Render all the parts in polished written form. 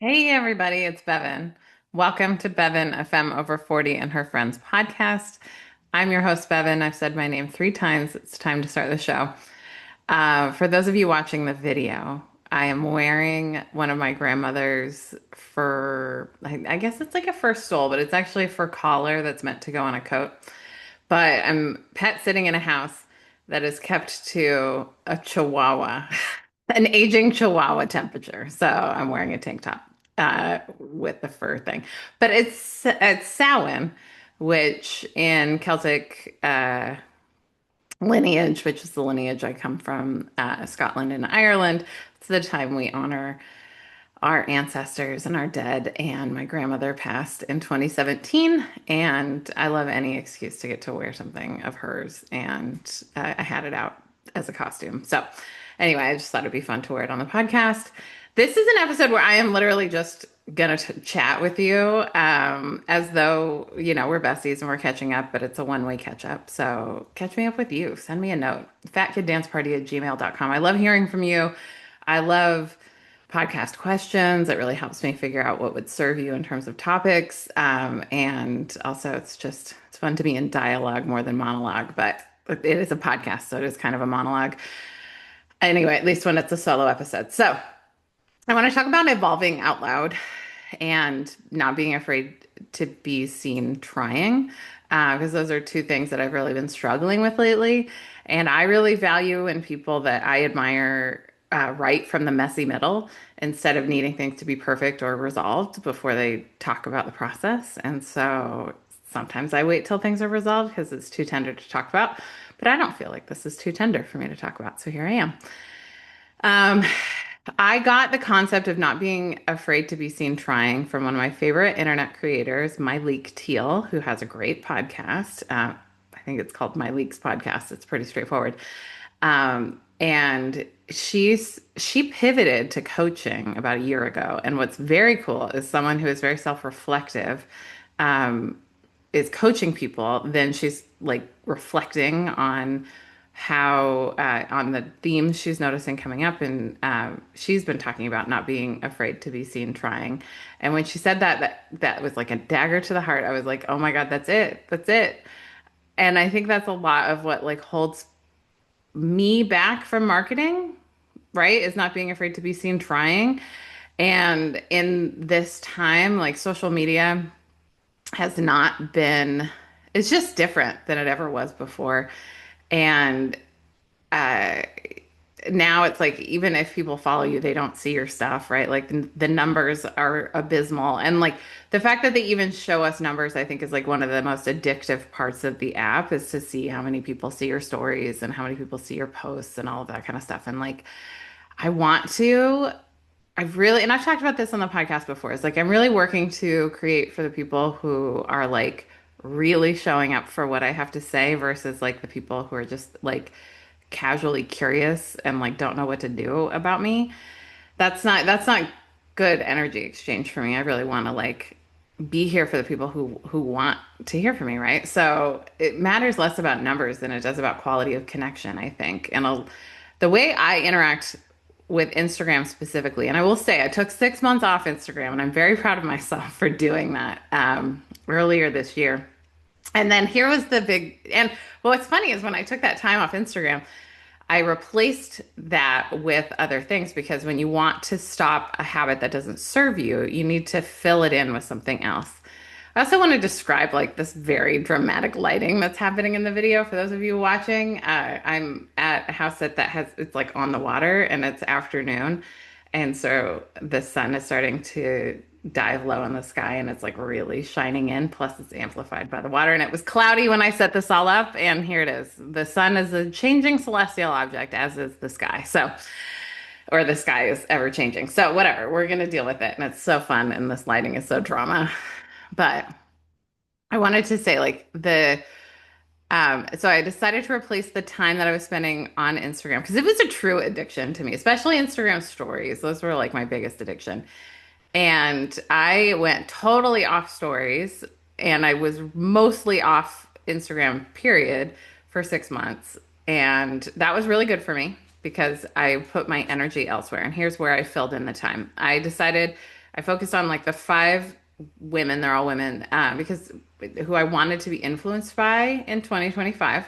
Hey everybody, it's Bevan. Welcome to Bevan, a femme over 40 and her friends podcast. I'm your host, Bevan. I've said my name 3 times. It's time to start the show. For those of you watching the video, I am wearing one of my grandmother's I guess it's like a fur stole, but it's actually a fur collar that's meant to go on a coat. But I'm pet sitting in a house that is kept to a chihuahua, an aging chihuahua temperature. So I'm wearing a tank top with the fur thing. But it's Samhain, which in Celtic lineage, which is the lineage I come from, Scotland and Ireland, it's the time we honor our ancestors and our dead. And my grandmother passed in 2017, and I love any excuse to get to wear something of hers. And I had it out as a costume. So, anyway, I just thought it'd be fun to wear it on the podcast. This is an episode where I am literally just gonna chat with you as though we're besties and we're catching up, but it's a one-way catch up. So catch me up with you. Send me a note. fatkiddanceparty@gmail.com. I love hearing from you. I love podcast questions. It really helps me figure out what would serve you in terms of topics. And also, it's fun to be in dialogue more than monologue, but it is a podcast, so it is kind of a monologue. Anyway, at least when it's a solo episode. So I want to talk about evolving out loud and not being afraid to be seen trying, because those are two things that I've really been struggling with lately. And I really value in people that I admire right from the messy middle instead of needing things to be perfect or resolved before they talk about the process. And so sometimes I wait till things are resolved because it's too tender to talk about. But I don't feel like this is too tender for me to talk about. So here I am. Um, I got the concept of not being afraid to be seen trying from one of my favorite internet creators, My Leak Teal, who has a great podcast. I think it's called My Leaks Podcast. It's pretty straightforward. And she pivoted to coaching about a year ago. And what's very cool is someone who is very self-reflective, um, is coaching people. Then she's like reflecting on how on the themes she's noticing coming up, and she's been talking about not being afraid to be seen trying. And when she said that was like a dagger to the heart. I was like, oh my God, that's it. And I think that's a lot of what like holds me back from marketing, right? Is not being afraid to be seen trying. And in this time, like social media has not been, it's just different than it ever was before. And uh, now it's like, even if people follow you, they don't see your stuff, right? Like the numbers are abysmal. And like the fact that they even show us numbers, I think is like one of the most addictive parts of the app, is to see how many people see your stories and how many people see your posts and all of that kind of stuff. And like, I want to, and I've talked about this on the podcast before. It's like, I'm really working to create for the people who are like really showing up for what I have to say versus like the people who are just like casually curious and like don't know what to do about me. That's not good energy exchange for me. I really want to like be here for the people who want to hear from me, right? So it matters less about numbers than it does about quality of connection, I think. And the way I interact with Instagram specifically, and I will say I took 6 months off Instagram, and I'm very proud of myself for doing that earlier this year. And then here was the big, and what's funny is when I took that time off Instagram, I replaced that with other things, because when you want to stop a habit that doesn't serve you, you need to fill it in with something else. I also want to describe like this very dramatic lighting that's happening in the video for those of you watching. I'm at a house that has, it's like on the water and it's afternoon. And so the sun is starting to dive low in the sky and it's like really shining in. Plus, it's amplified by the water. And it was cloudy when I set this all up. And here it is. The sun is a changing celestial object, as is the sky. So, or the sky is ever changing. So, whatever, we're going to deal with it. And it's so fun. And this lighting is so drama. But I wanted to say, like, so I decided to replace the time that I was spending on Instagram, because it was a true addiction to me, especially Instagram stories. Those were like my biggest addiction. And I went totally off stories, and I was mostly off Instagram, period, for 6 months. And that was really good for me because I put my energy elsewhere. And here's where I filled in the time. I decided I focused on like the five women, they're all women, because who I wanted to be influenced by in 2025.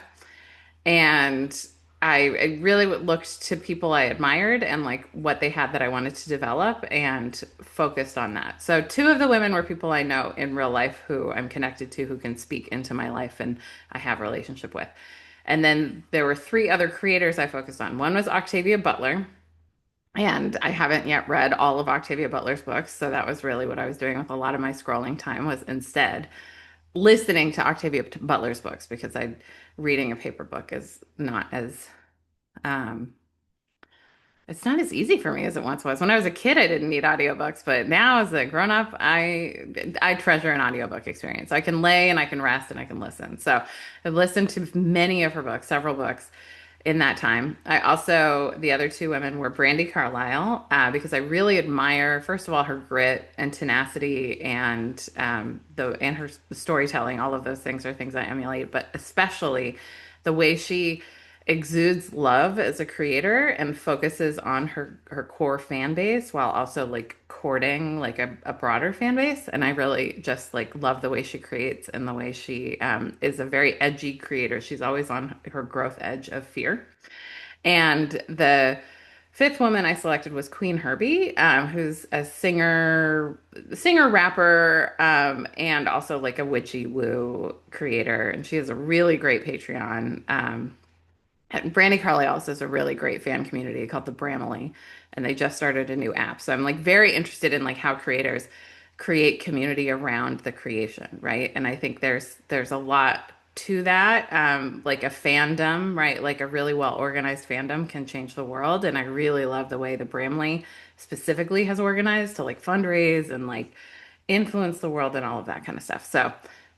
And I really looked to people I admired and like what they had that I wanted to develop and focused on that. So two of the women were people I know in real life who I'm connected to, who can speak into my life and I have a relationship with. And then there were three other creators I focused on. One was Octavia Butler, and I haven't yet read all of Octavia Butler's books, so that was really what I was doing with a lot of my scrolling time was instead listening to Octavia Butler's books because I reading a paper book is not as um it's not as easy for me as it once was. When I was a kid, I didn't need audiobooks, but now as a grown up, I treasure an audiobook experience. I can lay and I can rest and I can listen. So I've listened to many of her books, several books in that time. I also, the other two women were Brandy Carlisle, because I really admire, first of all, her grit and tenacity and her storytelling. All of those things are things I emulate, but especially the way she exudes love as a creator and focuses on her core fan base while also like courting like a broader fan base. And I really just like love the way she creates and the way she is a very edgy creator. She's always on her growth edge of fear. And the fifth woman I selected was Queen Herbie, who's a singer, rapper, and also like a witchy woo creator. And she has a really great Patreon. Brandy Carly also has a really great fan community called the Bramley, and they just started a new app. So I'm like very interested in like how creators create community around the creation, right? And I think there's a lot to that. Like a fandom, right? Like a really well organized fandom can change the world. And I really love the way the Bramley specifically has organized to like fundraise and like influence the world and all of that kind of stuff. So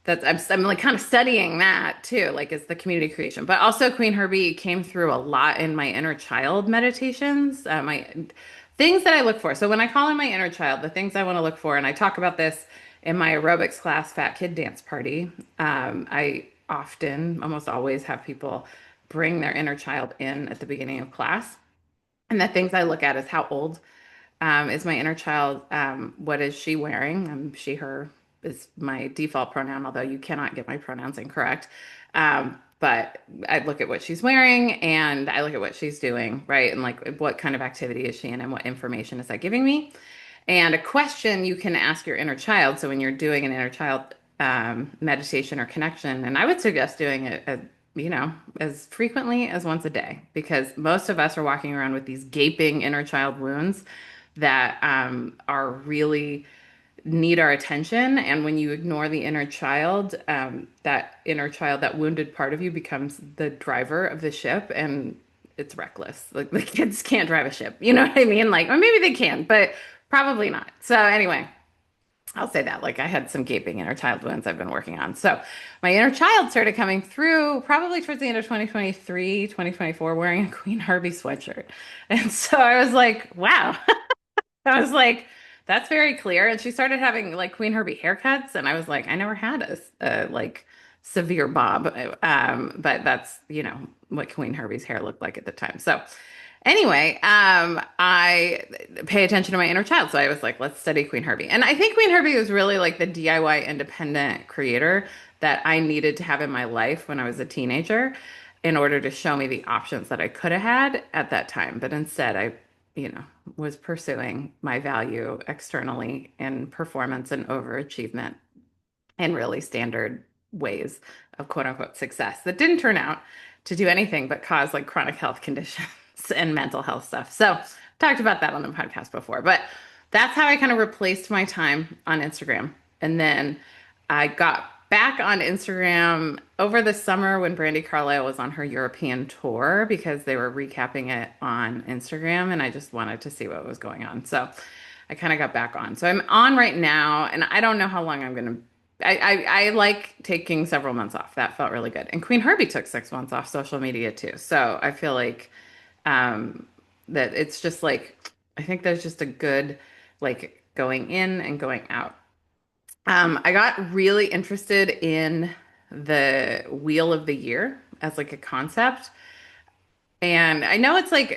I'm like kind of studying that too, like as the community creation. But also Queen Herbie came through a lot in my inner child meditations, my things that I look for. So when I call in my inner child, the things I want to look for, and I talk about this in my aerobics class, Fat Kid Dance Party. I often, almost always, have people bring their inner child in at the beginning of class. And the things I look at is how old is my inner child. What is she wearing? She, her is my default pronoun, although you cannot get my pronouns incorrect. But I look at what she's wearing and I look at what she's doing, right? And like what kind of activity is she in and what information is that giving me? And a question you can ask your inner child. So when you're doing an inner child meditation or connection, and I would suggest doing it, as frequently as once a day, because most of us are walking around with these gaping inner child wounds that are really need our attention. And when you ignore the inner child, that inner child, that wounded part of you becomes the driver of the ship and it's reckless. Like the kids can't drive a ship. You know what I mean? Like, or maybe they can, but probably not. So anyway, I'll say that. Like I had some gaping inner child wounds I've been working on. So my inner child started coming through probably towards the end of 2023, 2024, wearing a Queen Harvey sweatshirt. And so I was like, wow. I was like, that's very clear. And she started having like Queen Herbie haircuts. And I was like, I never had a like severe bob. But that's, what Queen Herbie's hair looked like at the time. So anyway, I pay attention to my inner child. So I was like, let's study Queen Herbie. And I think Queen Herbie was really like the DIY independent creator that I needed to have in my life when I was a teenager in order to show me the options that I could have had at that time. But instead, you know, was pursuing my value externally in performance and overachievement in really standard ways of quote unquote success that didn't turn out to do anything but cause like chronic health conditions and mental health stuff. So talked about that on the podcast before, but that's how I kind of replaced my time on Instagram. And then I got back on Instagram over the summer when Brandy Carlisle was on her European tour because they were recapping it on Instagram and I just wanted to see what was going on. So I kind of got back on. So I'm on right now and I don't know how long I'm going to. I like taking several months off. That felt really good. And Queen Herbie took 6 months off social media too. So I feel like that it's just like, I think there's just a good like going in and going out. I got really interested in the Wheel of the Year as like a concept. And I know it's like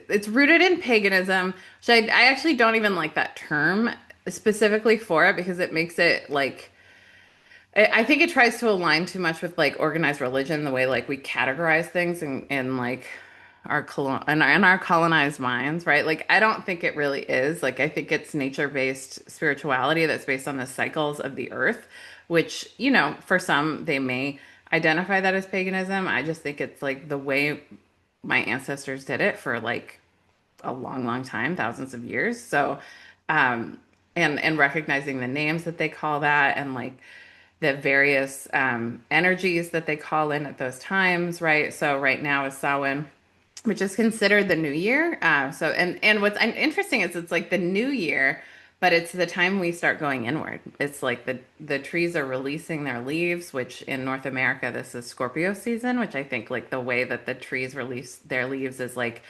it's rooted in paganism, which I actually don't even like that term. specifically for it because it makes it like I think it tries to align too much with like organized religion, the way like we categorize things in like our our colonized minds, right? Like I don't think it really is. Like I think it's nature-based spirituality that's based on the cycles of the earth, which, for some they may identify that as paganism. I just think it's like the way my ancestors did it for like a long, long time, thousands of years. So, um, and recognizing the names that they call that and like the various energies that they call in at those times, right? So right now is Samhain, which is considered the new year. And what's interesting is it's like the new year, but it's the time we start going inward. It's like the trees are releasing their leaves, which in North America this is Scorpio season, which I think like the way that the trees release their leaves is like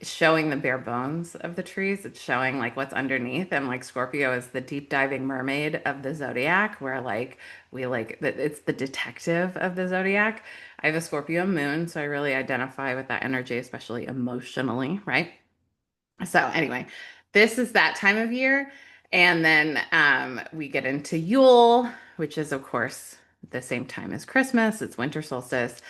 showing the bare bones of the trees. It's showing like what's underneath. And like Scorpio is the deep diving mermaid of the zodiac, where like it's the detective of the zodiac. I have a Scorpio moon, so I really identify with that energy, especially emotionally, right? So anyway, this is that time of year. And then we get into Yule, which is, of course, the same time as Christmas. It's winter solstice.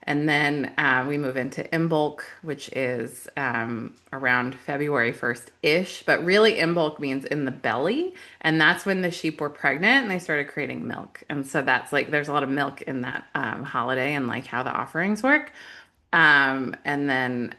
And then we move into Imbolc, which is around February 1st-ish. But really, Imbolc means in the belly. And that's when the sheep were pregnant and they started creating milk. And so that's like, there's a lot of milk in that holiday and like how the offerings work. And then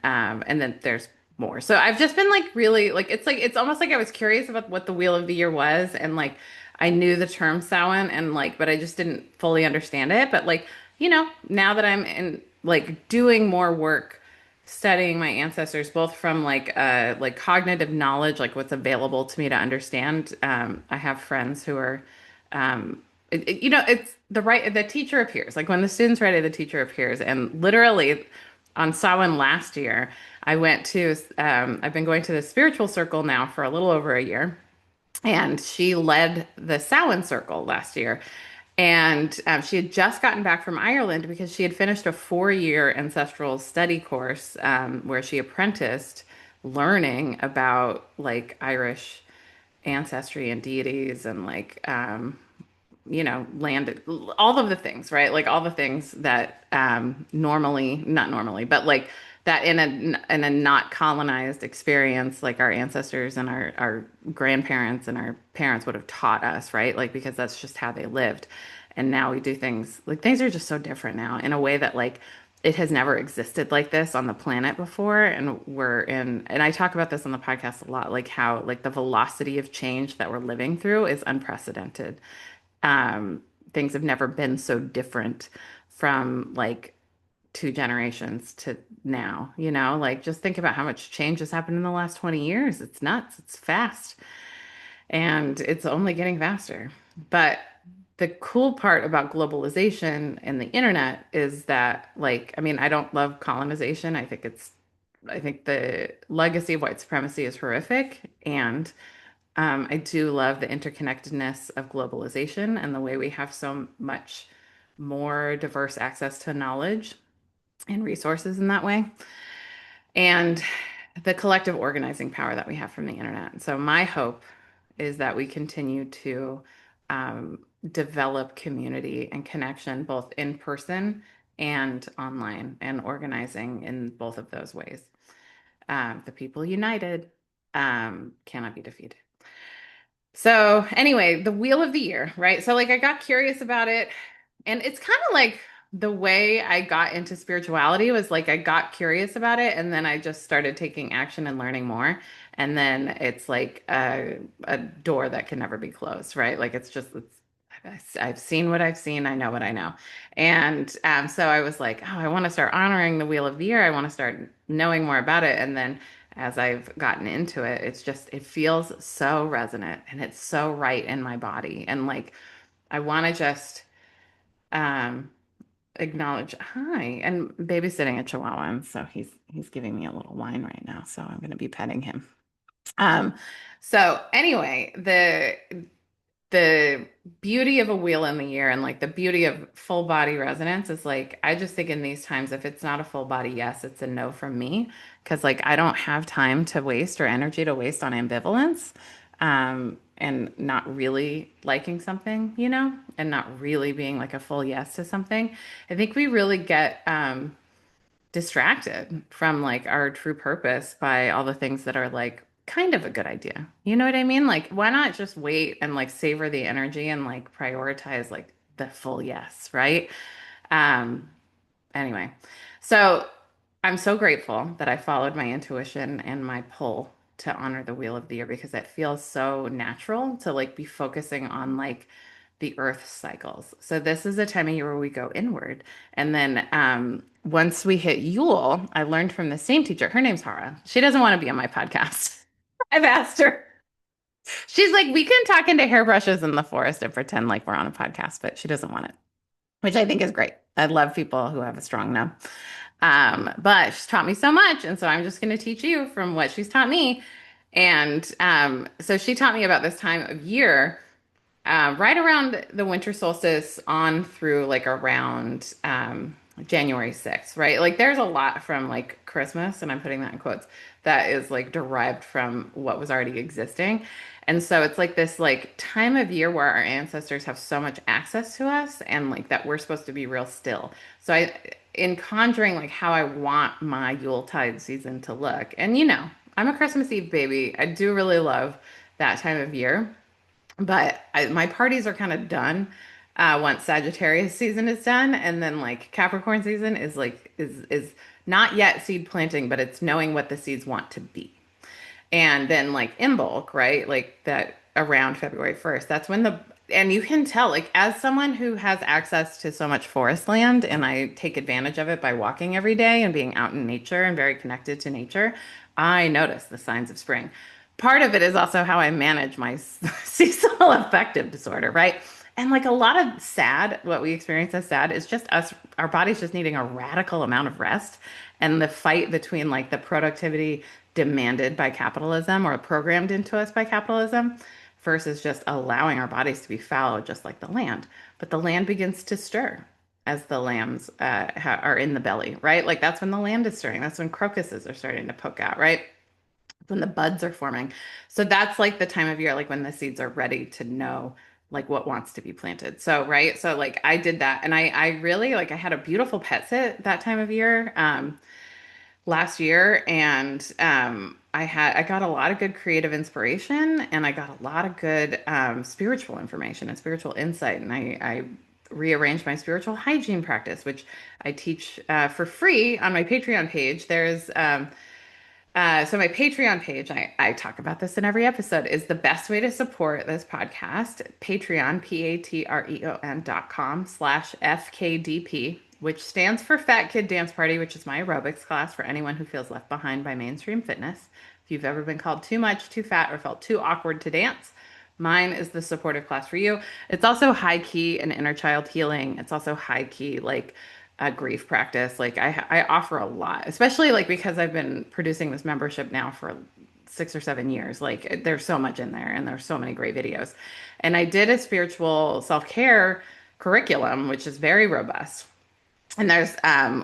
there's more. So I've just been like really like it's almost like I was curious about what the wheel of the year was and like I knew the term Samhain and like but I just didn't fully understand it. But like, now that I'm in like doing more work studying my ancestors both from like cognitive knowledge, like what's available to me to understand. I have friends who are it's the teacher appears. Like when the student's ready, the teacher appears. And literally on Samhain last year, I've been going to the spiritual circle now for a little over a year. And she led the Samhain circle last year. And she had just gotten back from Ireland because she had finished a 4-year ancestral study course where she apprenticed learning about like Irish ancestry and deities and like landed all of the things, right? Like all the things that normally, not normally, but like that in a not colonized experience, like our ancestors and our grandparents and our parents would have taught us, right? Like because that's just how they lived. And now we do things like things are just so different now in a way that like it has never existed like this on the planet before. And I talk about this on the podcast a lot, like how like the velocity of change that we're living through is unprecedented. um, Things have never been so different from like 2 generations to now, like just think about how much change has happened in the last 20 years. It's nuts. It's fast and it's only getting faster. But the cool part about globalization and the internet is that like, I mean, I don't love colonization. I think the legacy of white supremacy is horrific. And I do love the interconnectedness of globalization and the way we have so much more diverse access to knowledge and resources in that way, and the collective organizing power that we have from the internet. So, my hope is that we continue to um, develop community and connection both in person and online and organizing in both of those ways. The people united cannot be defeated. So anyway, the wheel of the year, right? So like I got curious about it, and it's kind of like the way I got into spirituality was like I got curious about it, and then I just started taking action and learning more. And then it's like a door that can never be closed, right? Like I've seen what I've seen, I know what I know. And so I was like, oh, I want to start honoring the wheel of the year. I want to start knowing more about it. And then as I've gotten into it, it feels so resonant and it's so right in my body. And like, I want to just um, acknowledge, hi, and babysitting a Chihuahua. And so he's giving me a little wine right now. So I'm going to be petting him. Um, so anyway, the beauty of a wheel in the year and like the beauty of full body resonance is like I just think in these times if it's not a full body yes, it's a no from me because like I don't have time to waste or energy to waste on ambivalence. and not really liking something, and not really being like a full yes to something, I think we really get distracted from like our true purpose by all the things that are like kind of a good idea. You know what I mean? Like, why not just wait and like savor the energy and like prioritize like the full yes, right? Um, Anyway, so I'm so grateful that I followed my intuition and my pull to honor the wheel of the year because it feels so natural to like be focusing on like the earth cycles. So this is a time of year where we go inward. And then once we hit Yule, I learned from the same teacher. Her name's Hara. She doesn't want to be on my podcast. I've asked her. She's like, we can talk into hairbrushes in the forest and pretend like we're on a podcast, but she doesn't want it, which I think is great. I love people who have a strong no. But she's taught me so much, and so I'm just going to teach you from what she's taught me. And so she taught me about this time of year right around the winter solstice on through like around January 6th, right? Like there's a lot from like Christmas, and I'm putting that in quotes, that is like derived from what was already existing. And so it's like this like time of year where our ancestors have so much access to us and like that we're supposed to be real still. So in conjuring like how I want my Yuletide season to look, and I'm a Christmas Eve baby. I do really love that time of year. But my parties are kind of done once Sagittarius season is done, and then like Capricorn season is like is not yet seed planting, but it's knowing what the seeds want to be. And then like in bulk, right? Like that around February 1st, that's when and you can tell, like as someone who has access to so much forest land and I take advantage of it by walking every day and being out in nature and very connected to nature, I notice the signs of spring. Part of it is also how I manage my seasonal affective disorder, right? And like a lot of sad, what we experience as sad is just us, our body's just needing a radical amount of rest. And the fight between like the productivity demanded by capitalism or programmed into us by capitalism versus just allowing our bodies to be fallow, just like the land. But the land begins to stir as the lambs are in the belly, right? Like that's when the land is stirring. That's when crocuses are starting to poke out, right? When the buds are forming. So that's like the time of year, like when the seeds are ready to know like what wants to be planted. So, right. So like I did that and I really like I had a beautiful pet sit that time of year last year and I got a lot of good creative inspiration and I got a lot of good spiritual information and spiritual insight. And I rearranged my spiritual hygiene practice, which I teach for free on my Patreon page. So my Patreon page, I talk about this in every episode, is the best way to support this podcast. Patreon, patreon.com/FKDP, which stands for Fat Kid Dance Party, which is my aerobics class for anyone who feels left behind by mainstream fitness. If you've ever been called too much, too fat, or felt too awkward to dance, mine is the supportive class for you. It's also high key and inner child healing. It's also high key, like a grief practice. Like I offer a lot, especially like because I've been producing this membership now for 6 or 7 years. Like there's so much in there and there's so many great videos. And I did a spiritual self-care curriculum, which is very robust. And there's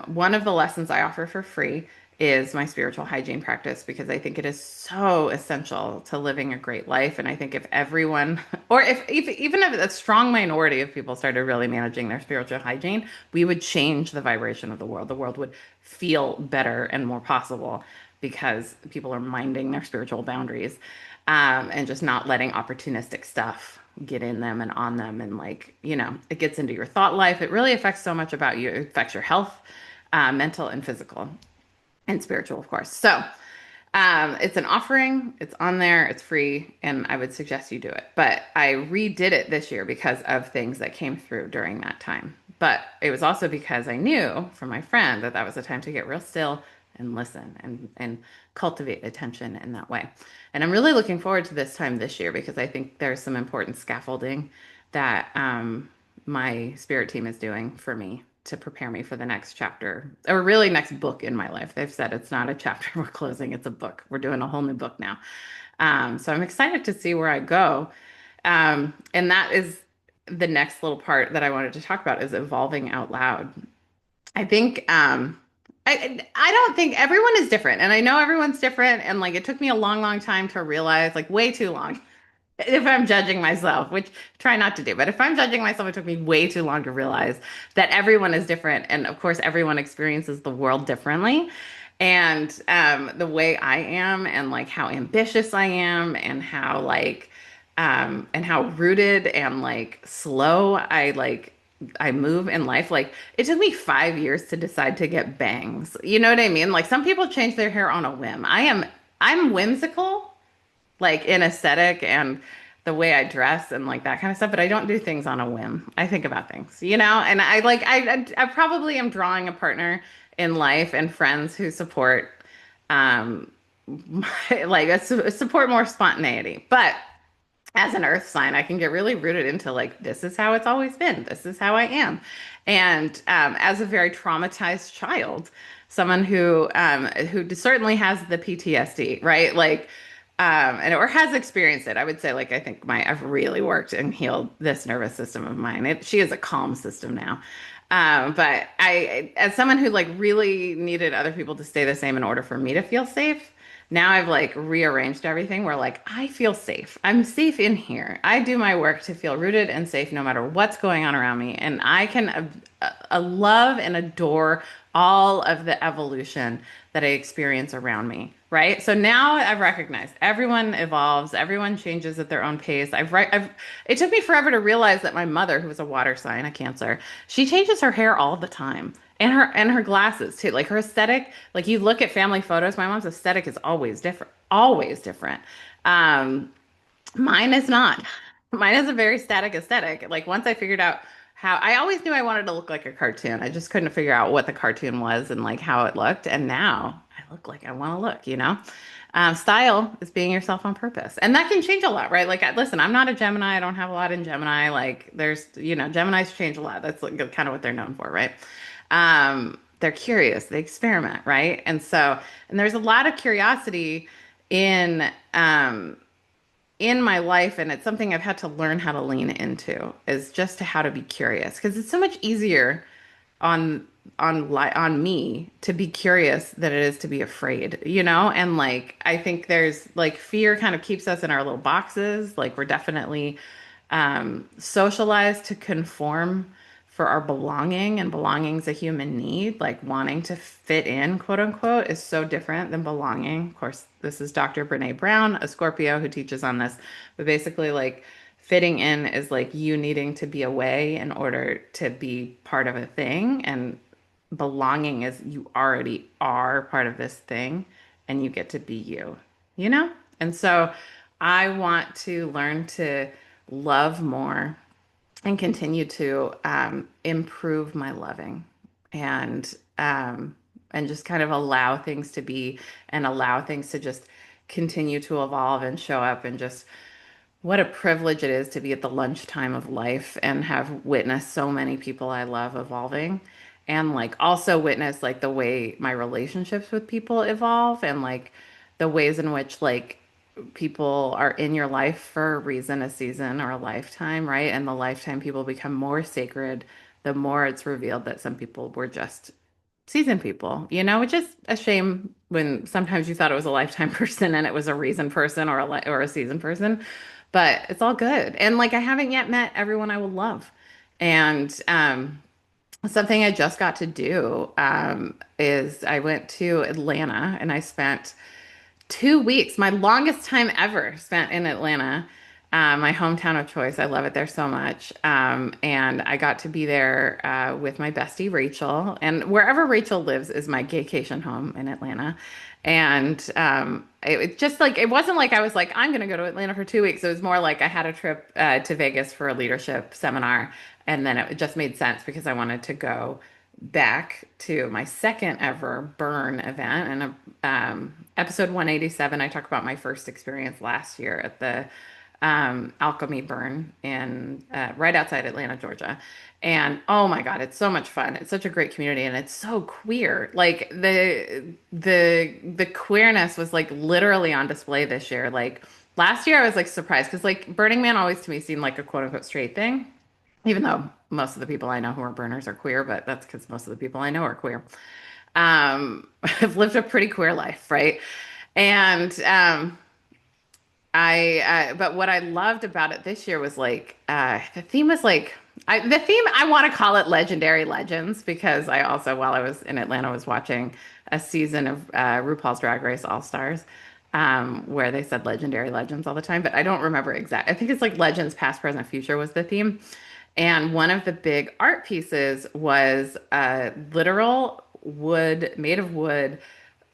one of the lessons I offer for free is my spiritual hygiene practice because I think it is so essential to living a great life. And I think if everyone, or if even if a strong minority of people started really managing their spiritual hygiene, we would change the vibration of the world. The world would feel better and more possible because people are minding their spiritual boundaries and just not letting opportunistic stuff get in them and on them. And like, it gets into your thought life. It really affects so much about you. It affects your health, mental and physical and spiritual, of course. So it's an offering, it's on there, it's free, and I would suggest you do it. But I redid it this year because of things that came through during that time. But it was also because I knew from my friend that that was a time to get real still and listen and cultivate attention in that way. And I'm really looking forward to this time this year because I think there's some important scaffolding that my spirit team is doing for me to prepare me for the next chapter or really next book in my life. They've said it's not a chapter we're closing, it's a book. We're doing a whole new book now. So I'm excited to see where I go. And that is the next little part that I wanted to talk about is evolving out loud. I think I don't think everyone is different and I know everyone's different and like it took me a long time to realize like way too long If I'm judging myself, which I try not to do, but if I'm judging myself, it took me way too long to realize that everyone is different. And of course, everyone experiences the world differently. And the way I am, and like how ambitious I am, and how rooted and like slow I move in life. Like it took me 5 years to decide to get bangs. You know what I mean? Like some people change their hair on a whim. I'm whimsical like in aesthetic and the way I dress and like that kind of stuff, but I don't do things on a whim. I think about things, and I probably am drawing a partner in life and friends who support um support more spontaneity. But as an earth sign, I can get really rooted into like, this is how it's always been. This is how I am. And as a very traumatized child, someone who certainly has the PTSD, right? And or has experienced it. I would say, like, I think I've really worked and healed this nervous system of mine. She is a calm system now. But as someone who like really needed other people to stay the same in order for me to feel safe, now I've like rearranged everything where like I feel safe. I'm safe in here. I do my work to feel rooted and safe no matter what's going on around me. And I can love and adore all of the evolution that I experience around me. Right. So now I've recognized everyone evolves, everyone changes at their own pace. It took me forever to realize that my mother, who was a water sign, a Cancer, she changes her hair all the time. And her glasses too. Like her aesthetic, like you look at family photos, my mom's aesthetic is always different. Always different. Um, Mine is not. Mine is a very static aesthetic. Like once I figured out how I always knew I wanted to look like a cartoon. I just couldn't figure out what the cartoon was and like how it looked. And now I look like I want to look. Style is being yourself on purpose. And that can change a lot, right? Like, listen, I'm not a Gemini. I don't have a lot in Gemini. Like, Geminis change a lot. That's like kind of what they're known for, right? They're curious, they experiment, right? And there's a lot of curiosity in, in my life, and it's something I've had to learn how to lean into, is just to how to be curious because it's so much easier on on me to be curious than it is to be afraid. And like I think there's like fear kind of keeps us in our little boxes. Like we're definitely socialized to conform for our belonging, and belonging's a human need. Like wanting to fit in, quote unquote, is so different than belonging. Of course, this is Dr. Brene Brown, a Scorpio, who teaches on this, but basically like fitting in is like you needing to be away in order to be part of a thing, and belonging is you already are part of this thing and you get to be you. And so I want to learn to love more and continue to improve my loving, and and just kind of allow things to be, and allow things to just continue to evolve and show up. And just what a privilege it is to be at the lunchtime of life and have witnessed so many people I love evolving, and like also witness like the way my relationships with people evolve, and like the ways in which like people are in your life for a reason, a season, or a lifetime, right? And the lifetime people become more sacred the more it's revealed that some people were just season people, which is a shame when sometimes you thought it was a lifetime person and it was a reason person or a season person. But it's all good. And like I haven't yet met everyone I will love. And something I just got to do is I went to Atlanta and I spent 2 weeks, my longest time ever spent in Atlanta, my hometown of choice. I love it there so much. And I got to be there with my bestie, Rachel. And wherever Rachel lives is my gaycation home in Atlanta. And it just like, it wasn't like I was like, I'm going to go to Atlanta for 2 weeks. It was more like I had a trip to Vegas for a leadership seminar. And then it just made sense because I wanted to go back to my second ever burn event. And episode 187, I talk about my first experience last year at the Alchemy Burn in right outside Atlanta, Georgia. And oh my God, it's so much fun. It's such a great community and it's so queer. Like the queerness was like literally on display this year. Like last year I was like surprised because like Burning Man always to me seemed like a quote unquote straight thing, even though most of the people I know who are burners are queer, but that's because most of the people I know are queer. I've lived a pretty queer life, right? And But what I loved about it this year was like, the theme was like, the theme, I want to call it Legendary Legends because I also, while I was in Atlanta, was watching a season of RuPaul's Drag Race All Stars, where they said Legendary Legends all the time, but I don't remember exact. I think it's like Legends Past, Present, Future was the theme. And one of the big art pieces was a literal wood, made of wood,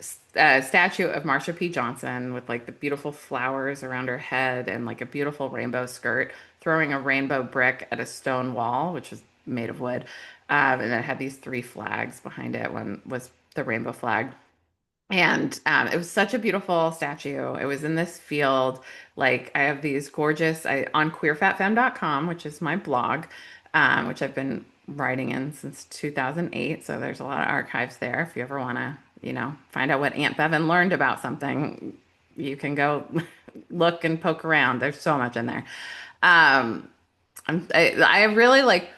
statue of Marsha P. Johnson with like the beautiful flowers around her head and like a beautiful rainbow skirt, throwing a rainbow brick at a stone wall, which was made of wood. And it had these three flags behind it. One was the rainbow flag. And it was such a beautiful statue. It was in this field. Like I have these gorgeous on queerfatfemme.com, which is my blog, which I've been writing in since 2008. So there's a lot of archives there. If you ever want to, find out what Aunt Bevan learned about something, you can go look and poke around. There's so much in there. Um, I really like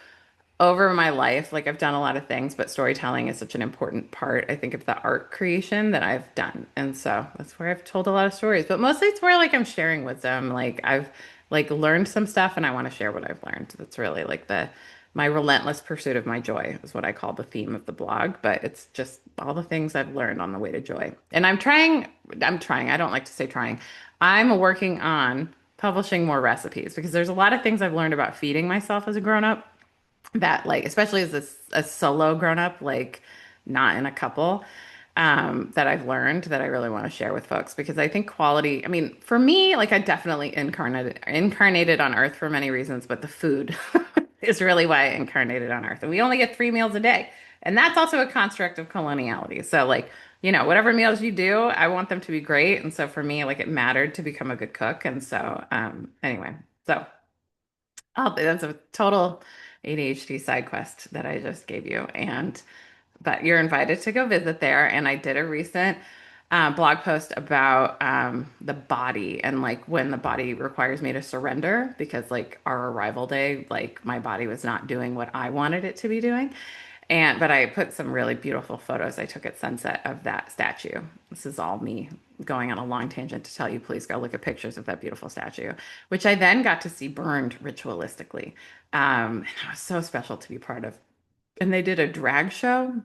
over my life, like I've done a lot of things, but storytelling is such an important part, I think, of the art creation that I've done. And so that's where I've told a lot of stories, but mostly it's where like I'm sharing wisdom. Like I've like learned some stuff and I want to share what I've learned. That's really like my relentless pursuit of my joy is what I call the theme of the blog, but it's just all the things I've learned on the way to joy. And I don't like to say trying. I'm working on publishing more recipes because there's a lot of things I've learned about feeding myself as a grown up that like especially as a solo grown up like not in a couple that I've learned that I really want to share with folks because I think quality, I mean, for me, like I definitely incarnated on earth for many reasons, but the food is really why I incarnated on earth. And we only get 3 meals a day. And that's also a construct of coloniality. So like, whatever meals you do, I want them to be great. And so for me, like it mattered to become a good cook. And so anyway, so oh, that's a total ADHD side quest that I just gave you. But you're invited to go visit there. And I did a recent blog post about the body and like when the body requires me to surrender because like our arrival day, like my body was not doing what I wanted it to be doing. But I put some really beautiful photos I took at sunset of that statue. This is all me going on a long tangent to tell you, please go look at pictures of that beautiful statue, which I then got to see burned ritualistically. And it was so special to be part of. And they did a drag show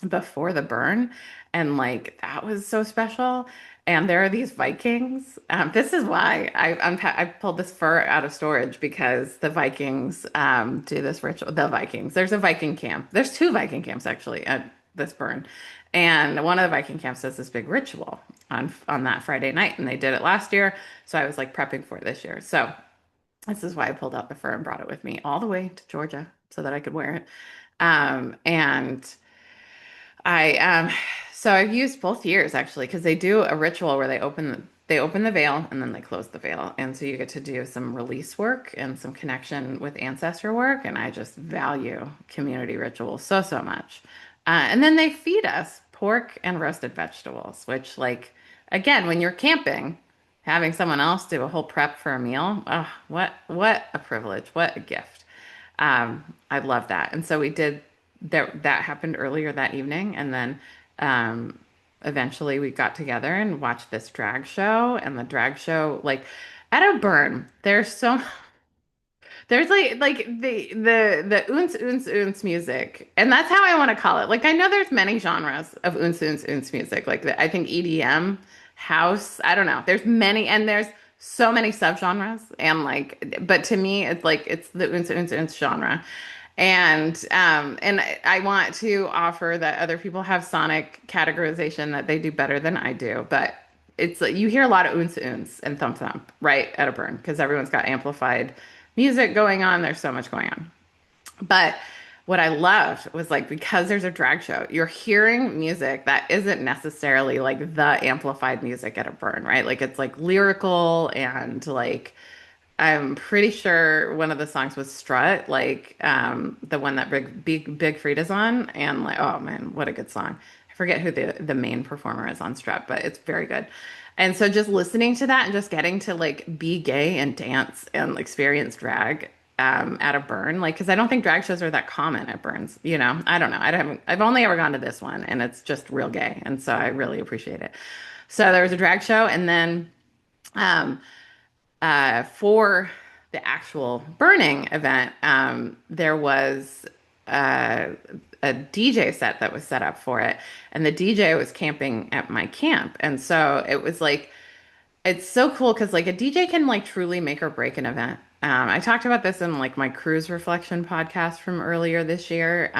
before the burn, and like that was so special. And there are these Vikings. This is why I pulled this fur out of storage because the Vikings do this ritual. The Vikings. There's a Viking camp. There's two Viking camps actually at this burn, and one of the Viking camps does this big ritual on that Friday night, and they did it last year. So I was like prepping for it this year. So this is why I pulled out the fur and brought it with me all the way to Georgia so that I could wear it. And I so I've used both years actually because they do a ritual where they open the veil and then they close the veil. And so you get to do some release work and some connection with ancestor work. And I just value community rituals so, so much. And then they feed us pork and roasted vegetables, which like again, when you're camping, having someone else do a whole prep for a meal, oh, what a privilege, what a gift. I love that. And so we did that happened earlier that evening. And then eventually we got together and watched this drag show. And the drag show, like at a burn, there's like the oons oons oons music, and that's how I want to call it. Like I know there's many genres of oons oons oons music. Like I think EDM, house. I don't know. There's many, and there's so many subgenres, and like, but to me, it's like it's the oons oons oons genre. And I want to offer that other people have sonic categorization that they do better than I do, but it's like you hear a lot of oons oons and thump thump right at a burn because everyone's got amplified music going on. There's so much going on. But what I loved was like because there's a drag show, you're hearing music that isn't necessarily like the amplified music at a burn, right? Like it's like lyrical and like I'm pretty sure one of the songs was Strut, like the one that Big Frida's on, and like oh man, what a good song. I forget who the main performer is on Strut, but it's very good. And so just listening to that and just getting to like be gay and dance and experience drag at a burn, like because I don't think drag shows are that common at burns, I don't know. I've only ever gone to this one and it's just real gay. And so I really appreciate it. So there was a drag show and then For the actual burning event, there was uh, a DJ set that was set up for it, and the DJ was camping at my camp, and so it was like it's so cool because like a DJ can like truly make or break an event. I talked about this in like my cruise reflection podcast from earlier this year.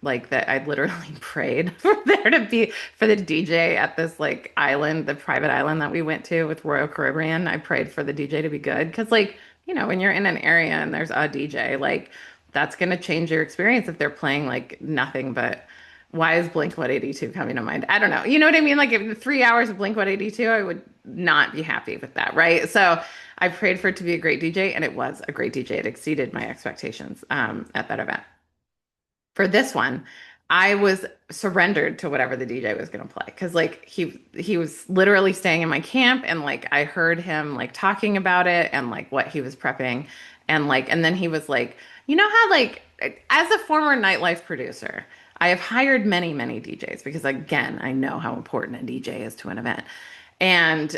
Like that I literally prayed for there to be for the DJ at this like island, the private island that we went to with Royal Caribbean. I prayed for the DJ to be good because like, when you're in an area and there's a DJ, like that's gonna change your experience if they're playing like nothing but why is Blink 182 coming to mind? I don't know. You know what I mean? Like if 3 hours of Blink 182, I would not be happy with that, right? So I prayed for it to be a great DJ, and it was a great DJ. It exceeded my expectations at that event. For this one, I was surrendered to whatever the DJ was going to play because like he was literally staying in my camp and like I heard him like talking about it and like what he was prepping and then he was like, you know how like as a former nightlife producer, I have hired many DJs because again, I know how important a DJ is to an event. And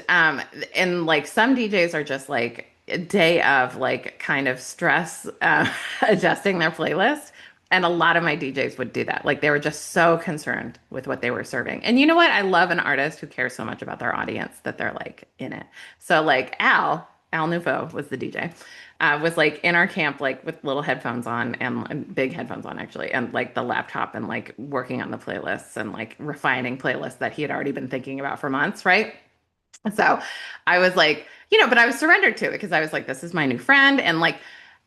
like some DJs are just like a day of like kind of stress adjusting their playlist. And a lot of my DJs would do that. Like they were just so concerned with what they were serving. And you know what? I love an artist who cares so much about their audience that they're like in it. So like Al Nouveau was the DJ, was like in our camp, like with little headphones on and big headphones on actually, and like the laptop and like working on the playlists and like refining playlists that he had already been thinking about for months, right? So I was like, but I was surrendered to it because I was like, this is my new friend. And like,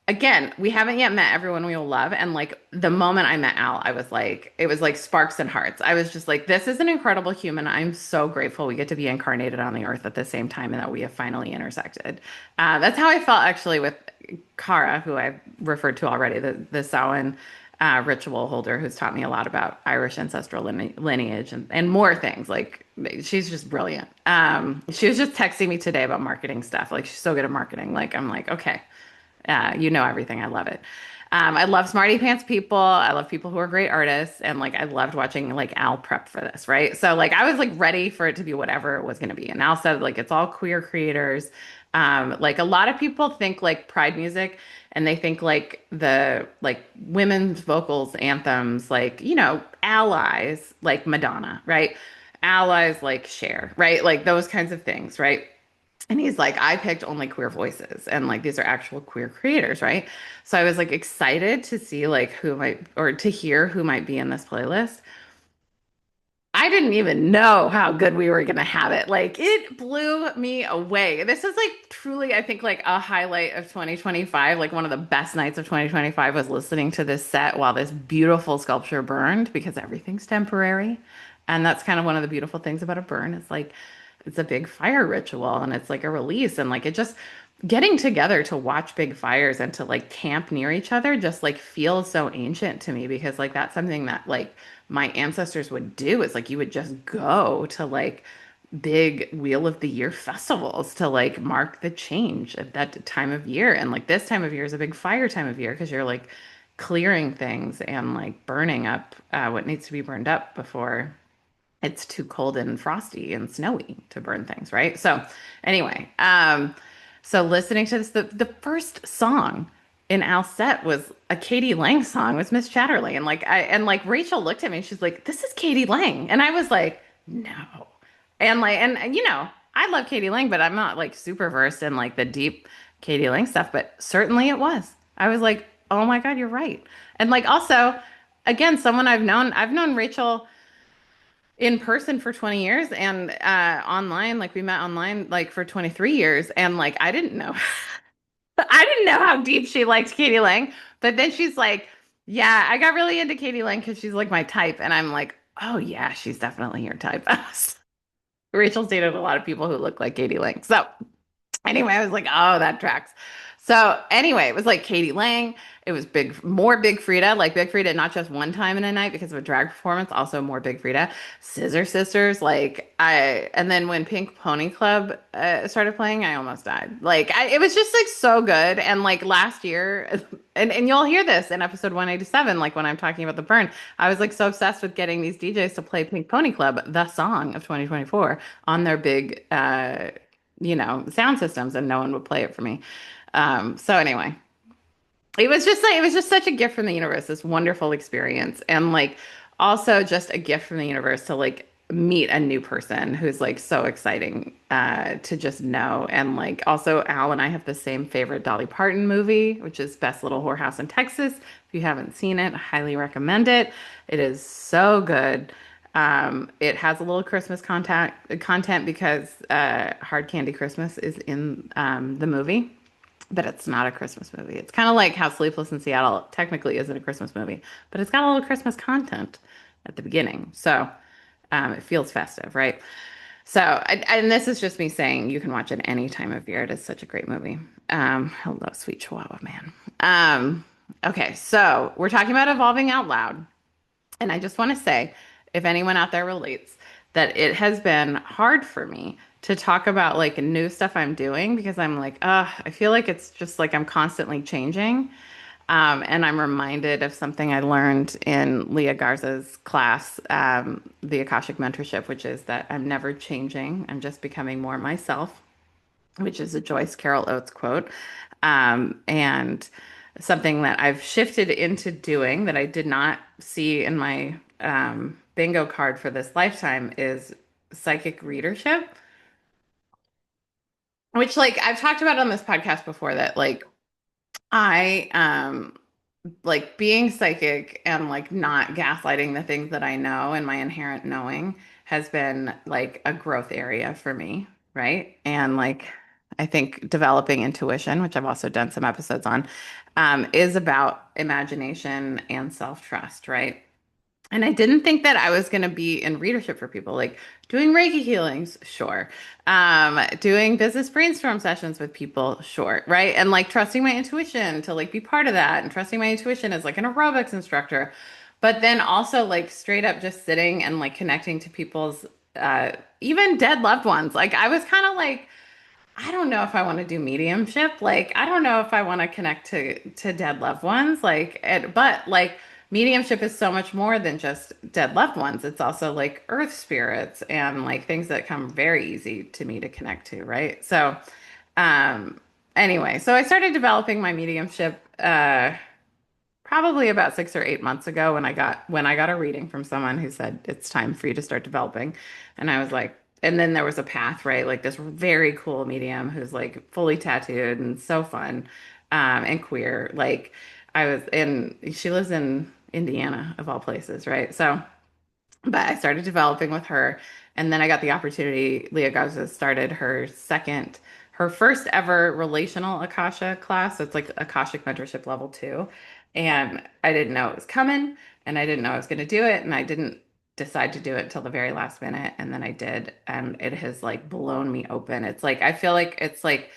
again, we haven't yet met everyone we will love. And like the moment I met Al, I was like, it was like sparks and hearts. I was just like, this is an incredible human. I'm so grateful we get to be incarnated on the earth at the same time and that we have finally intersected. That's how I felt actually with Kara, who I've referred to already, the Samhain ritual holder who's taught me a lot about Irish ancestral lineage and more things. Like she's just brilliant. She was just texting me today about marketing stuff. Like she's so good at marketing. Like I'm like, okay, you know everything. I love it. I love smarty pants people. I love people who are great artists. And like I loved watching like Al prep for this, right? So like I was like ready for it to be whatever it was going to be. And Al said like it's all queer creators. Like a lot of people think like pride music and they think like the like women's vocals anthems, like, allies like Madonna, right? Allies like Cher, right? Like those kinds of things, right? And he's like, I picked only queer voices and like these are actual queer creators, right? So I was like excited to see like who might or to hear who might be in this playlist. I didn't even know how good we were gonna have it. Like it blew me away. This is like truly, I think, like a highlight of 2025. Like one of the best nights of 2025 was listening to this set while this beautiful sculpture burned because everything's temporary. And that's kind of one of the beautiful things about a burn. It's like it's a big fire ritual and it's like a release and like it just getting together to watch big fires and to like camp near each other just like feels so ancient to me because like that's something that like my ancestors would do is like you would just go to like big wheel of the year festivals to like mark the change at that time of year and like this time of year is a big fire time of year because you're like clearing things and like burning up what needs to be burned up before it's too cold and frosty and snowy to burn things, right? So anyway, so listening to this, the first song in Al's set was a Katie Lang song, was Miss Chatterley. And like Rachel looked at me and she's like, this is Katie Lang. And I was like, no. And I love Katie Lang, but I'm not like super versed in like the deep Katie Lang stuff, but certainly it was. I was like, oh my God, you're right. And like also, again, someone I've known Rachel in person for 20 years and online, like we met online like for 23 years. And like I didn't know I didn't know how deep she liked Katie Lang. But then she's like, yeah, I got really into Katie Lang because she's like my type. And I'm like, oh yeah, she's definitely your type. Rachel's dated a lot of people who look like Katie Lang. So anyway, I was like, oh, that tracks. So anyway, it was like Katie Lang. It was more Big Frida, like Big Frida, not just one time in a night because of a drag performance, also more Big Frida. Scissor Sisters, and then when Pink Pony Club started playing, I almost died. It was just like so good. And like last year, and you'll hear this in episode 187, like when I'm talking about the burn, I was like so obsessed with getting these DJs to play Pink Pony Club, the song of 2024, on their big sound systems and no one would play it for me. So anyway, it was just such a gift from the universe, this wonderful experience. And like also just a gift from the universe to like meet a new person who's like so exciting to just know. And like also Al and I have the same favorite Dolly Parton movie, which is Best Little Whorehouse in Texas. If you haven't seen it, I highly recommend it. It is so good. It has a little Christmas content because Hard Candy Christmas is in the movie, but it's not a Christmas movie. It's kind of like how Sleepless in Seattle technically isn't a Christmas movie, but it's got a little Christmas content at the beginning. So it feels festive, right? So, and this is just me saying you can watch it any time of year. It is such a great movie. Hello, Sweet Chihuahua Man. Okay, so we're talking about evolving out loud. And I just want to say, if anyone out there relates, that it has been hard for me to talk about like new stuff I'm doing because I'm like, I feel like it's just like I'm constantly changing. And I'm reminded of something I learned in Leah Garza's class, the Akashic Mentorship, which is that I'm never changing. I'm just becoming more myself, which is a Joyce Carol Oates quote. And something that I've shifted into doing that I did not see in my bingo card for this lifetime is psychic readership, which like I've talked about on this podcast before that like I like being psychic and like not gaslighting the things that I know and my inherent knowing has been like a growth area for me, right? And like I think developing intuition, which I've also done some episodes on, is about imagination and self-trust, right? And I didn't think that I was going to be in readership for people, like doing Reiki healings, sure. Doing business brainstorm sessions with people, sure, right? And like trusting my intuition to like be part of that and trusting my intuition as like an aerobics instructor. But then also like straight up just sitting and like connecting to people's even dead loved ones. Like I was kind of like, I don't know if I want to do mediumship. Like, I don't know if I want to connect to dead loved ones. But like mediumship is so much more than just dead loved ones. It's also like earth spirits and like things that come very easy to me to connect to, right? So, um, anyway, so I started developing my mediumship probably about 6 or 8 months ago when I got a reading from someone who said it's time for you to start developing. And I was like, and then there was a path, right? Like this very cool medium who's like fully tattooed and so fun, and queer. Like she lives in Indiana of all places, right? So but I started developing with her, and then I got the opportunity. Leah Garza started her first ever relational Akasha class. So it's like Akashic Mentorship Level 2. And I didn't know it was coming, and I didn't know I was going to do it, and I didn't decide to do it till the very last minute, and then I did, and it has like blown me open. It's like I feel like it's like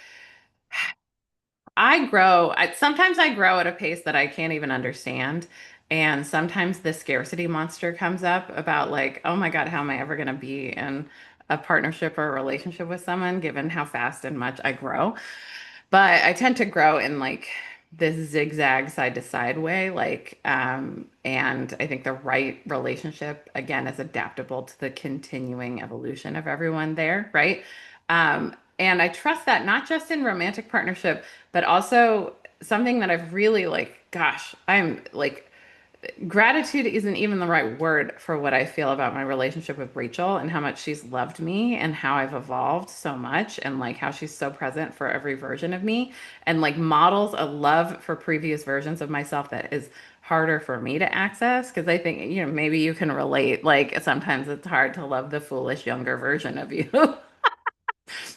sometimes I grow at a pace that I can't even understand. And sometimes the scarcity monster comes up about like, oh my God, how am I ever going to be in a partnership or a relationship with someone given how fast and much I grow? But I tend to grow in like this zigzag side to side way, and I think the right relationship again is adaptable to the continuing evolution of everyone there, right? And I trust that not just in romantic partnership, but also something that I've really like, gosh, I'm like gratitude isn't even the right word for what I feel about my relationship with Rachel and how much she's loved me and how I've evolved so much and like how she's so present for every version of me and like models a love for previous versions of myself that is harder for me to access because I think maybe you can relate like sometimes it's hard to love the foolish younger version of you.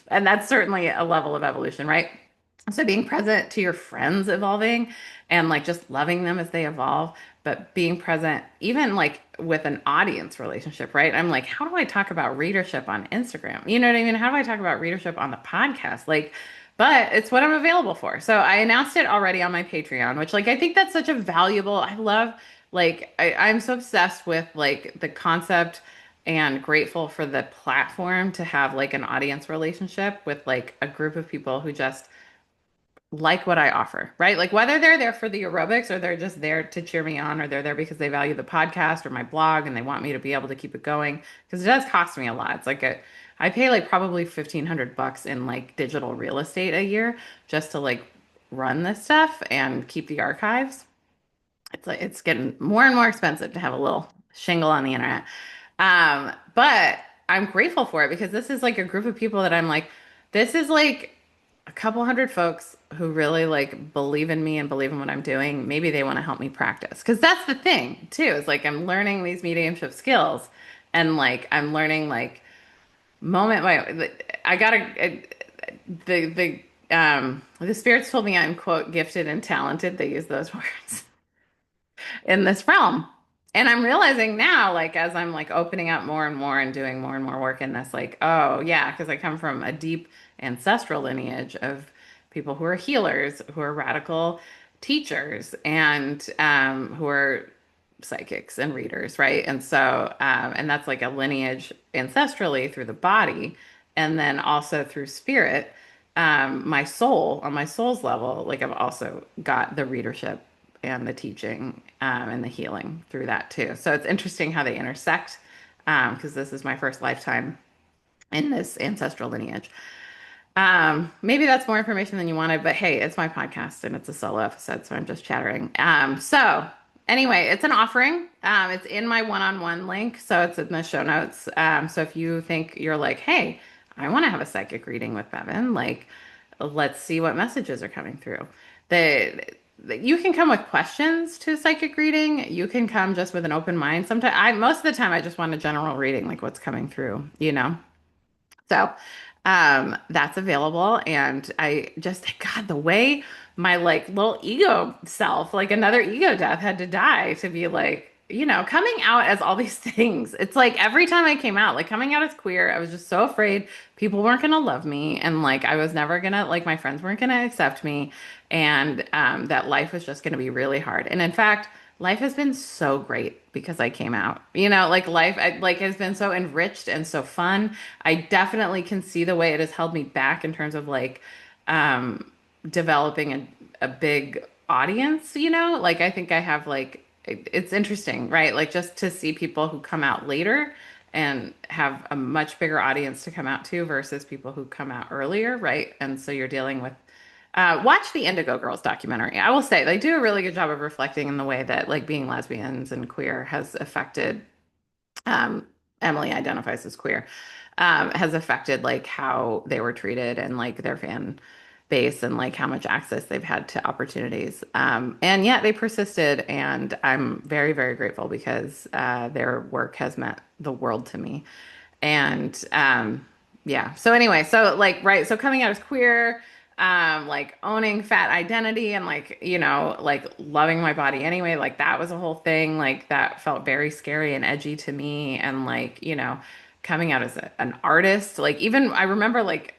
And that's certainly a level of evolution, right? So being present to your friends evolving and like just loving them as they evolve, but being present even like with an audience relationship, right? I'm like, how do I talk about readership on Instagram? You know what I mean? How do I talk about readership on the podcast? Like, but it's what I'm available for. So I announced it already on my Patreon, which like I think that's such a valuable, I love like I'm so obsessed with like the concept and grateful for the platform to have like an audience relationship with like a group of people who just like what I offer, right? Like whether they're there for the aerobics or they're just there to cheer me on or they're there because they value the podcast or my blog and they want me to be able to keep it going because it does cost me a lot. It's like I pay like probably 1,500 bucks in like digital real estate a year just to like run this stuff and keep the archives. It's like it's getting more and more expensive to have a little shingle on the internet. But I'm grateful for it because this is like a group of people that I'm like, this is like a couple hundred folks who really like believe in me and believe in what I'm doing. Maybe they want to help me practice. Because that's the thing too, is like I'm learning these mediumship skills and like I'm learning like moment by I gotta the spirits told me I'm quote gifted and talented. They use those words in this realm. And I'm realizing now, like, as I'm like opening up more and more and doing more and more work in this, like, oh, yeah, because I come from a deep ancestral lineage of people who are healers, who are radical teachers, and who are psychics and readers, right? And so, and that's like a lineage ancestrally through the body, and then also through spirit. My soul, on my soul's level, like I've also got the readership and the teaching and the healing through that too. So it's interesting how they intersect because this is my first lifetime in this ancestral lineage. Maybe that's more information than you wanted, but hey, it's my podcast and it's a solo episode, so I'm just chattering. So anyway, it's an offering. It's in my one-on-one link, so it's in the show notes. So if you think you're like, hey, I want to have a psychic reading with Bevan, like, let's see what messages are coming through. You can come with questions to a psychic reading. You can come just with an open mind. Sometimes most of the time, I just want a general reading, like what's coming through, you know? So that's available. And I just, God, the way my like little ego self, like another ego death had to die to be like, you know, coming out as all these things. It's like every time I came out, like coming out as queer, I was just so afraid people weren't going to love me. And like I was never going to, like my friends weren't going to accept me. And that life was just going to be really hard. And in fact, life has been so great because I came out. You know, like life like has been so enriched and so fun. I definitely can see the way it has held me back in terms of like um developing a big audience, you know? Like I think I have like it's interesting, right? Like just to see people who come out later and have a much bigger audience to come out to versus people who come out earlier, right? And so you're dealing with watch the Indigo Girls documentary. I will say they do a really good job of reflecting in the way that like being lesbians and queer has affected. Emily identifies as queer, has affected like how they were treated and like their fan base and like how much access they've had to opportunities. And yet they persisted, and I'm very, very grateful because their work has meant the world to me. And yeah. So anyway, so like right, so coming out as queer, like owning fat identity and like, you know, like loving my body anyway, like that was a whole thing. Like that felt very scary and edgy to me. And like, you know, coming out as an artist, like even I remember like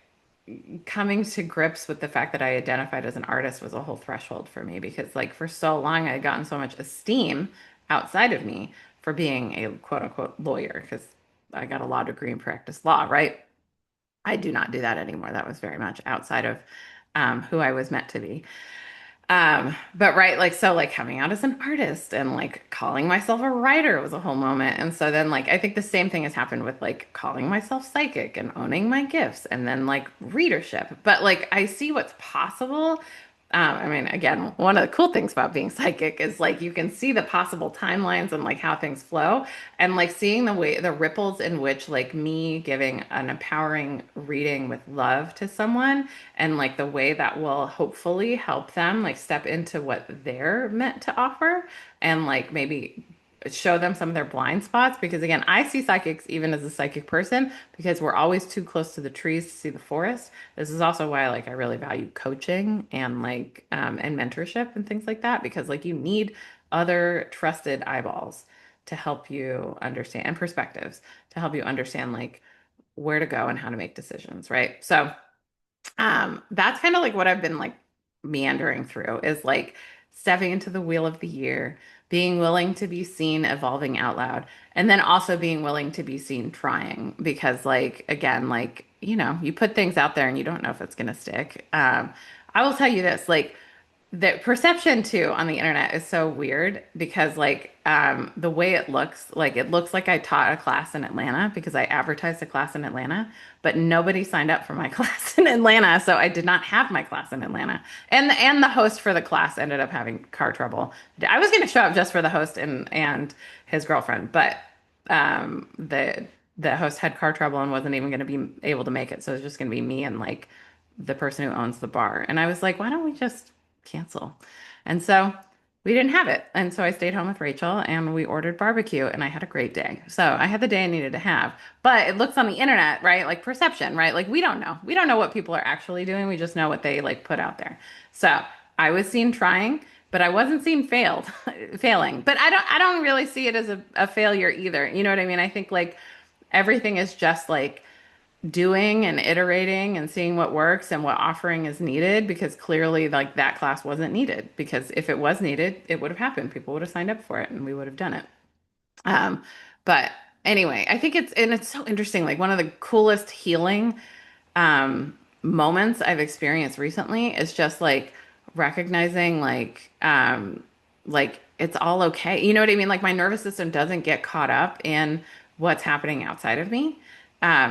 coming to grips with the fact that I identified as an artist was a whole threshold for me because like for so long I had gotten so much esteem outside of me for being a quote unquote lawyer because I got a law degree and practiced law, right? I do not do that anymore. That was very much outside of who I was meant to be. But right, like so like coming out as an artist and like calling myself a writer was a whole moment. And so then like I think the same thing has happened with like calling myself psychic and owning my gifts and then like readership. But like I see what's possible. I mean, again, one of the cool things about being psychic is like you can see the possible timelines and like how things flow and like seeing the way the ripples in which like me giving an empowering reading with love to someone and like the way that will hopefully help them like step into what they're meant to offer and like maybe show them some of their blind spots because again I see psychics even as a psychic person because we're always too close to the trees to see the forest. This is also why like I really value coaching and like and mentorship and things like that because like you need other trusted eyeballs to help you understand and perspectives to help you understand like where to go and how to make decisions, right? So that's kind of like what I've been like meandering through is like stepping into the wheel of the year, being willing to be seen evolving out loud, and then also being willing to be seen trying because like again, like, you know, you put things out there and you don't know if it's gonna stick. I will tell you this, like the perception too on the internet is so weird because like the way it looks like I taught a class in Atlanta because I advertised a class in Atlanta, but nobody signed up for my class in Atlanta, so I did not have my class in Atlanta. And the host for the class ended up having car trouble. I was going to show up just for the host and his girlfriend, but the host had car trouble and wasn't even going to be able to make it, so it was just going to be me and like the person who owns the bar. And I was like, why don't we just cancel? And so we didn't have it. And so I stayed home with Rachel and we ordered barbecue and I had a great day. So I had the day I needed to have. But it looks on the internet, right? Like perception, right? Like we don't know. We don't know what people are actually doing. We just know what they like put out there. So I was seen trying, but I wasn't seen failing. But I don't really see it as a failure either. You know what I mean? I think like everything is just like doing and iterating and seeing what works and what offering is needed because clearly like that class wasn't needed because if it was needed it would have happened, people would have signed up for it and we would have done it. But anyway, I think it's so interesting, like one of the coolest healing moments I've experienced recently is just like recognizing like it's all okay. You know what I mean? Like my nervous system doesn't get caught up in what's happening outside of me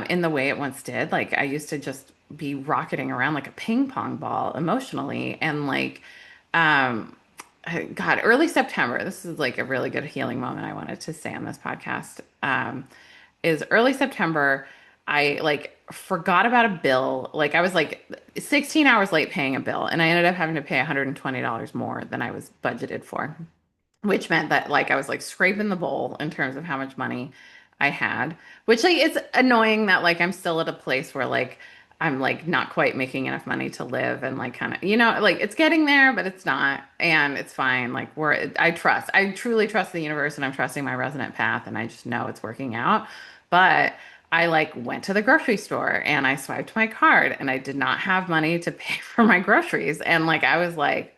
in the way it once did. Like I used to just be rocketing around like a ping pong ball emotionally and like um God, early September. This is like a really good healing moment I wanted to say on this podcast. Is early September. I like forgot about a bill. Like I was like 16 hours late paying a bill, and I ended up having to pay $120 more than I was budgeted for, which meant that like I was like scraping the bowl in terms of how much money I had, which like it's annoying that like I'm still at a place where like I'm like not quite making enough money to live and like kind of like it's getting there but it's not and it's fine like I truly trust the universe and I'm trusting my resonant path and I just know it's working out. But I like went to the grocery store and I swiped my card and I did not have money to pay for my groceries and like I was like,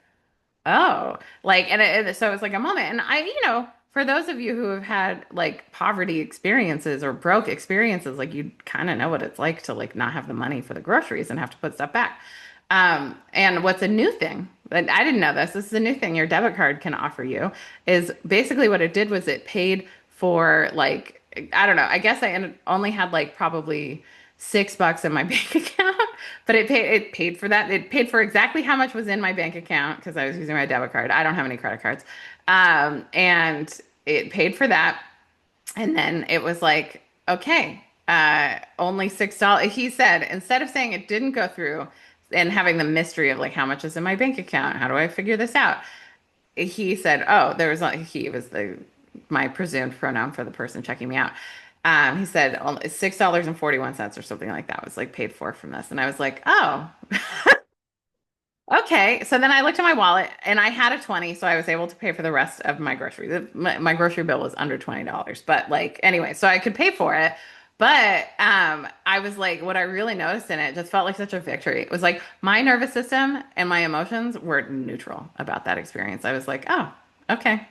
oh, like, so it's like a moment. And for those of you who have had like poverty experiences or broke experiences, like you kind of know what it's like to like not have the money for the groceries and have to put stuff back. And what's a new thing, but I didn't know this is a new thing your debit card can offer you is basically what it did was it paid for like, I don't know, I guess only had like probably $6 in my bank account, but it paid for that. It paid for exactly how much was in my bank account because I was using my debit card. I don't have any credit cards. And it paid for that. And then it was like, okay, only $6. He said, instead of saying it didn't go through and having the mystery of like how much is in my bank account, how do I figure this out? He said, oh, he was my presumed pronoun for the person checking me out. He said only $6.41 or something like that was like paid for from this. And I was like, oh, okay. So then I looked at my wallet and I had a 20, so I was able to pay for the rest of my groceries. My grocery bill was under $20. But like anyway, so I could pay for it. But I was like, what I really noticed in it just felt like such a victory. It was like my nervous system and my emotions were neutral about that experience. I was like, oh, okay.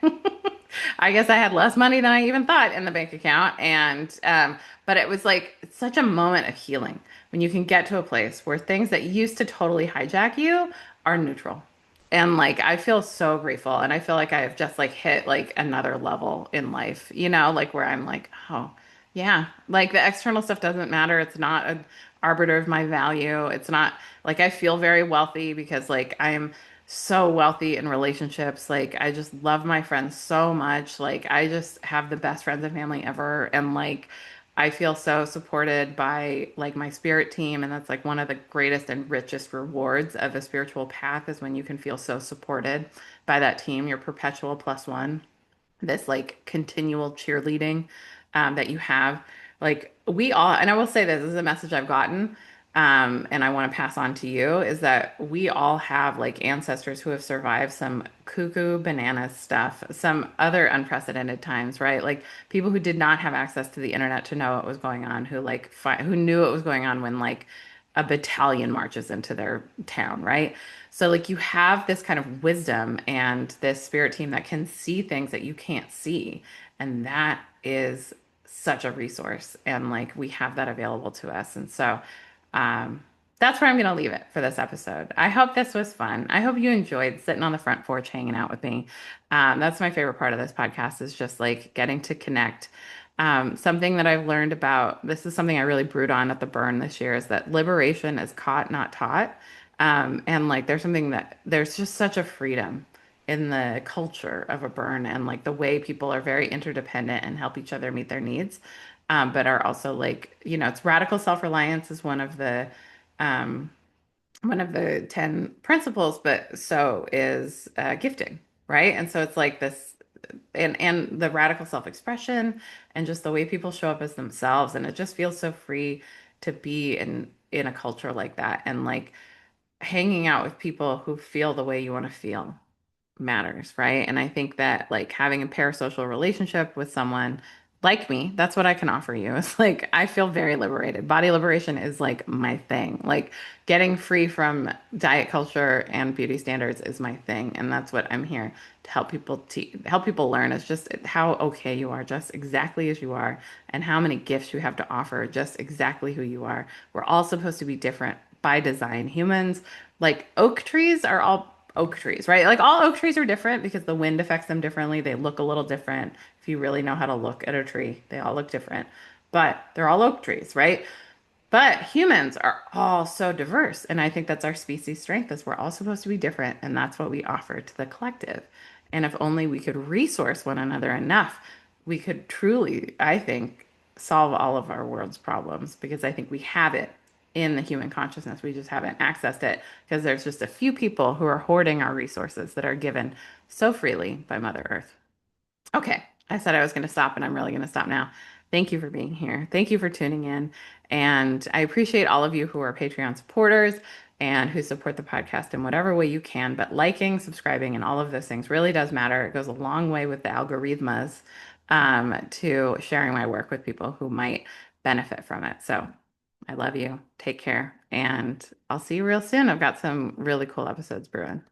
I guess I had less money than I even thought in the bank account. And but it was like it's such a moment of healing when you can get to a place where things that used to totally hijack you are neutral. And like I feel so grateful and I feel like I've just like hit like another level in life, like where I'm like, oh, yeah, like the external stuff doesn't matter. It's not an arbiter of my value. It's not like I feel very wealthy because like I'm so wealthy in relationships. Like I just love my friends so much. Like I just have the best friends and family ever. And like I feel so supported by like my spirit team. And that's like one of the greatest and richest rewards of a spiritual path is when you can feel so supported by that team, your perpetual plus one, this like continual cheerleading that you have. Like we all, and I will say this is a message I've gotten, and I want to pass on to you is that we all have like ancestors who have survived some cuckoo bananas stuff, some other unprecedented times, right? Like people who did not have access to the internet to know what was going on, who like who knew what was going on when like a battalion marches into their town, right? So like you have this kind of wisdom and this spirit team that can see things that you can't see. And that is such a resource. And like we have that available to us. And so that's where I'm going to leave it for this episode. I hope this was fun. I hope you enjoyed sitting on the front porch hanging out with me. That's my favorite part of this podcast is just like getting to connect. Something that I've learned about this is something I really brewed on at the burn this year is that liberation is caught, not taught. And like there's just such a freedom in the culture of a burn and like the way people are very interdependent and help each other meet their needs, but are also like, it's radical self-reliance is um, one of the 10 principles, but so is gifting, right? And so it's like this, and the radical self-expression and just the way people show up as themselves, and it just feels so free to be in a culture like that, and like hanging out with people who feel the way you want to feel matters, right? And I think that like having a parasocial relationship with someone like me, that's what I can offer you. It's like I feel very liberated. Body liberation is like my thing. Like getting free from diet culture and beauty standards is my thing, and that's what I'm here to help people help people learn. It's just how okay you are, just exactly as you are, and how many gifts you have to offer, just exactly who you are. We're all supposed to be different by design. Humans, like oak trees, are all oak trees, right? Like all oak trees are different because the wind affects them differently. They look a little different. If you really know how to look at a tree, they all look different, but they're all oak trees, right? But humans are all so diverse. And I think that's our species' strength is we're all supposed to be different. And that's what we offer to the collective. And if only we could resource one another enough, we could truly, I think, solve all of our world's problems because I think we have it in the human consciousness. We just haven't accessed it because there's just a few people who are hoarding our resources that are given so freely by Mother Earth. Okay, I said I was going to stop, and I'm really going to stop now. Thank you for being here. Thank you for tuning in. And I appreciate all of you who are Patreon supporters and who support the podcast in whatever way you can. But liking, subscribing, and all of those things really does matter. It goes a long way with the algorithms to sharing my work with people who might benefit from it. So I love you. Take care. And I'll see you real soon. I've got some really cool episodes brewing.